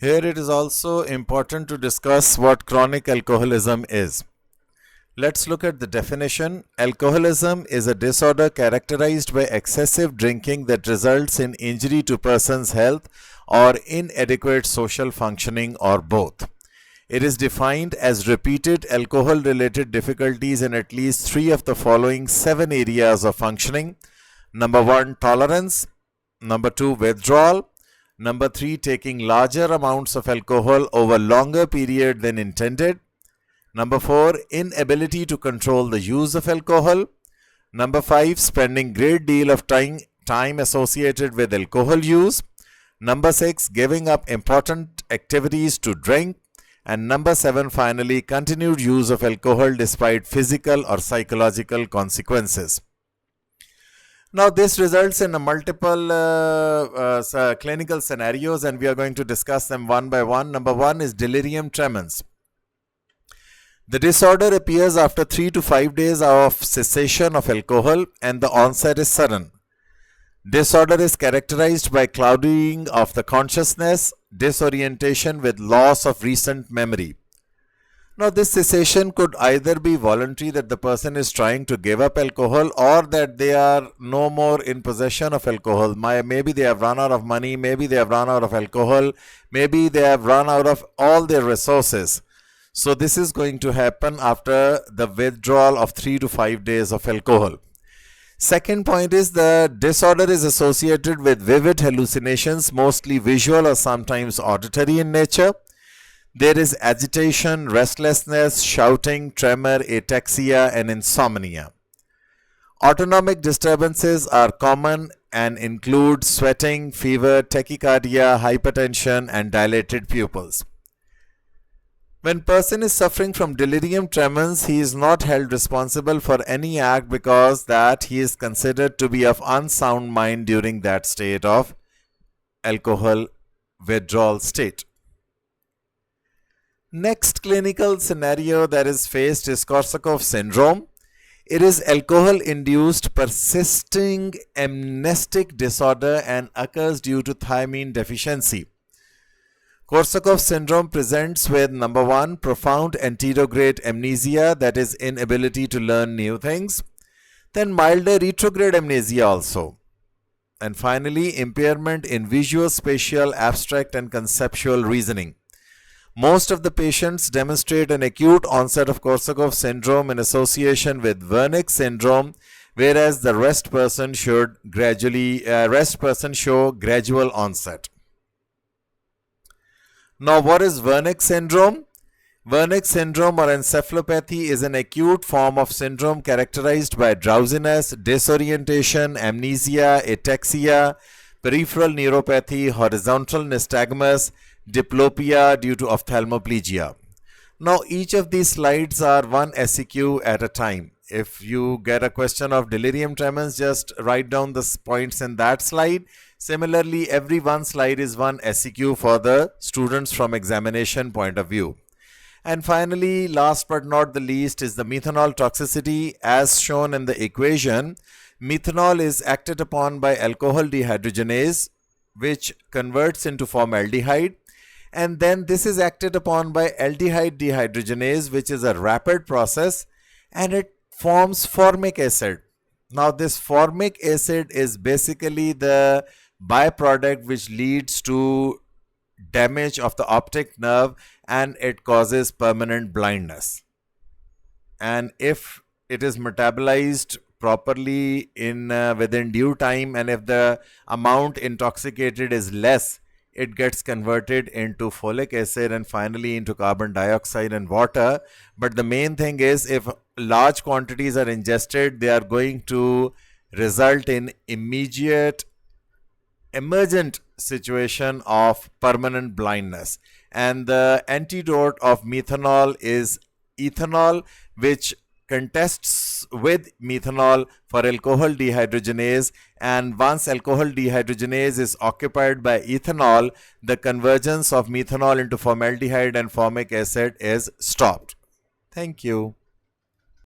Here it is also important to discuss what chronic alcoholism is. Let's look at the definition. Alcoholism is a disorder characterized by excessive drinking that results in injury to person's health or inadequate social functioning or both. It is defined as repeated alcohol-related difficulties in at least 3 of the following 7 areas of functioning. Number 1, tolerance. Number 2, withdrawal. Number 3, taking larger amounts of alcohol over longer period than intended. Number 4, inability to control the use of alcohol. Number 5, spending great deal of time associated with alcohol use. Number 6, giving up important activities to drink. And number 7, finally, continued use of alcohol despite physical or psychological consequences. Now, this results in multiple clinical scenarios, and we are going to discuss them one by one. Number 1 is delirium tremens. The disorder appears after 3 to 5 days of cessation of alcohol, and the onset is sudden. Disorder is characterized by clouding of the consciousness, disorientation with loss of recent memory. Now, this cessation could either be voluntary, that the person is trying to give up alcohol, or that they are no more in possession of alcohol. Maybe they have run out of money, maybe they have run out of alcohol, maybe they have run out of all their resources. So this is going to happen after the withdrawal of 3 to 5 days of alcohol. Second point is the disorder is associated with vivid hallucinations, mostly visual or sometimes auditory in nature. There is agitation, restlessness, shouting, tremor, ataxia, and insomnia. Autonomic disturbances are common and include sweating, fever, tachycardia, hypertension, and dilated pupils. When person is suffering from delirium tremens, he is not held responsible for any act because that he is considered to be of unsound mind during that state of alcohol withdrawal state. Next clinical scenario that is faced is Korsakoff syndrome. It is alcohol-induced persisting amnestic disorder and occurs due to thiamine deficiency. Korsakoff syndrome presents with number 1, profound anterograde amnesia, that is inability to learn new things. Then milder retrograde amnesia also. And finally, impairment in visuospatial, abstract and conceptual reasoning. Most of the patients demonstrate an acute onset of Korsakoff syndrome in association with Wernicke syndrome, whereas the rest person show gradual onset. Now, what is Wernicke syndrome? Wernicke syndrome or encephalopathy is an acute form of syndrome characterized by drowsiness, disorientation, amnesia, ataxia, peripheral neuropathy, horizontal nystagmus, diplopia due to ophthalmoplegia. Now, each of these slides are one SEQ at a time. If you get a question of delirium tremens, just write down the points in that slide. Similarly, every one slide is one SEQ for the students from examination point of view. And finally, last but not the least, is the methanol toxicity. As shown in the equation, methanol is acted upon by alcohol dehydrogenase, which converts into formaldehyde. And then this is acted upon by aldehyde dehydrogenase, which is a rapid process, and it forms formic acid. Now, this formic acid is basically the byproduct which leads to damage of the optic nerve, and it causes permanent blindness. And if it is metabolized properly in within due time, and if the amount intoxicated is less, it gets converted into folic acid and finally into carbon dioxide and water. But the main thing is, if large quantities are ingested, they are going to result in immediate emergent situation of permanent blindness. And the antidote of methanol is ethanol, which contests with methanol for alcohol dehydrogenase, and once alcohol dehydrogenase is occupied by ethanol, the convergence of methanol into formaldehyde and formic acid is stopped. Thank you.